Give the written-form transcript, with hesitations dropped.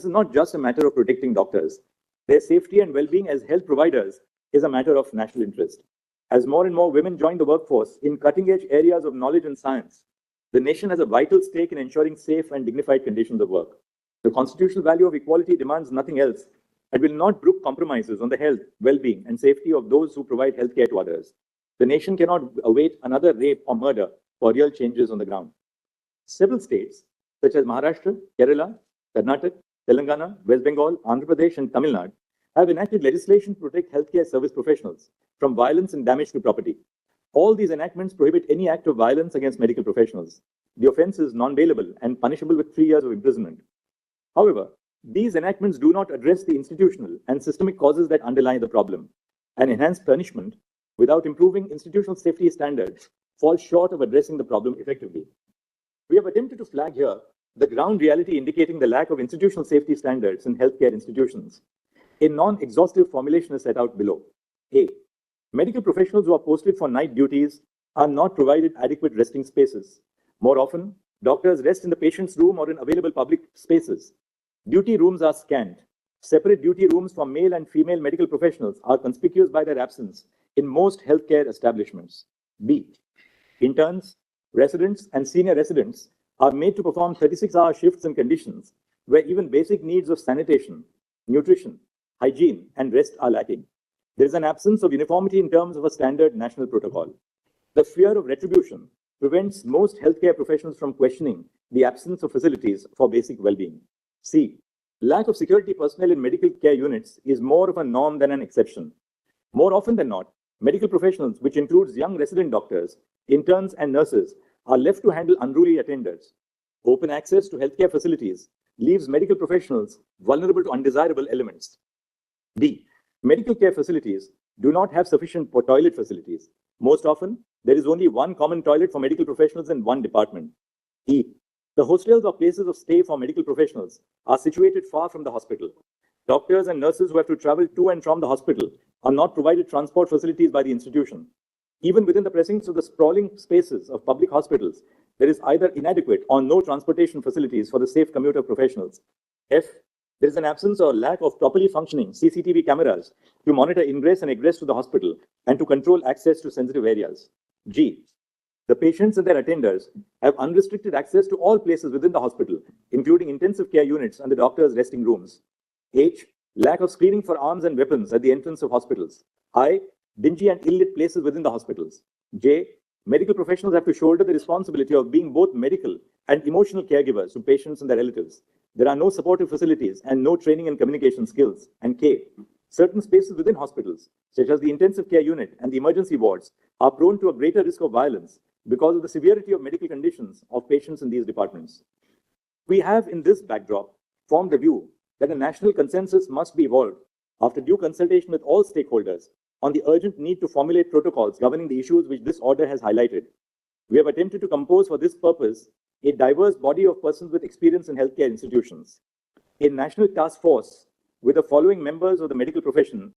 this is not just a matter of protecting doctors. Their safety and well-being as health providers is a matter of national interest. As more and more women join the workforce in cutting-edge areas of knowledge and science, the nation has a vital stake in ensuring safe and dignified conditions of work. The constitutional value of equality demands nothing else and will not brook compromises on the health, well-being, and safety of those who provide healthcare to others. The nation cannot await another rape or murder for real changes on the ground. Several states, such as Maharashtra, Kerala, Karnataka, Telangana, West Bengal, Andhra Pradesh, and Tamil Nadu, have enacted legislation to protect healthcare service professionals from violence and damage to property. All these enactments prohibit any act of violence against medical professionals. The offense is non-bailable and punishable with 3 years of imprisonment. However, these enactments do not address the institutional and systemic causes that underlie the problem, and enhanced punishment without improving institutional safety standards falls short of addressing the problem effectively. We have attempted to flag here the ground reality indicating the lack of institutional safety standards in healthcare institutions. A non-exhaustive formulation is set out below. A. Medical professionals who are posted for night duties are not provided adequate resting spaces. More often, doctors rest in the patient's room or in available public spaces. Duty rooms are scant. Separate duty rooms for male and female medical professionals are conspicuous by their absence in most healthcare establishments. B. Interns, residents, and senior residents are made to perform 36-hour shifts in conditions where even basic needs of sanitation, nutrition, hygiene, and rest are lacking. There is an absence of uniformity in terms of a standard national protocol. The fear of retribution prevents most healthcare professionals from questioning the absence of facilities for basic well-being. C. Lack of security personnel in medical care units is more of a norm than an exception. More often than not, medical professionals, which includes young resident doctors, interns, and nurses, are left to handle unruly attenders. Open access to healthcare facilities leaves medical professionals vulnerable to undesirable elements. D. Medical care facilities do not have sufficient toilet facilities. Most often, there is only one common toilet for medical professionals in one department. E. The hostels or places of stay for medical professionals are situated far from the hospital. Doctors and nurses who have to travel to and from the hospital are not provided transport facilities by the institution. Even within the precincts of the sprawling spaces of public hospitals, there is either inadequate or no transportation facilities for the safe commute of professionals. F. There is an absence or lack of properly functioning CCTV cameras to monitor ingress and egress to the hospital and to control access to sensitive areas. G. The patients and their attenders have unrestricted access to all places within the hospital, including intensive care units and the doctors' resting rooms. H. Lack of screening for arms and weapons at the entrance of hospitals. I. Dingy and ill-lit places within the hospitals. J. Medical professionals have to shoulder the responsibility of being both medical and emotional caregivers to patients and their relatives. There are no supportive facilities and no training and communication skills. And K. Certain spaces within hospitals, such as the intensive care unit and the emergency wards, are prone to a greater risk of violence because of the severity of medical conditions of patients in these departments. We have, in this backdrop, formed the view that a national consensus must be evolved after due consultation with all stakeholders on the urgent need to formulate protocols governing the issues which this order has highlighted. We have attempted to compose for this purpose a diverse body of persons with experience in healthcare institutions. A national task force with the following members of the medical profession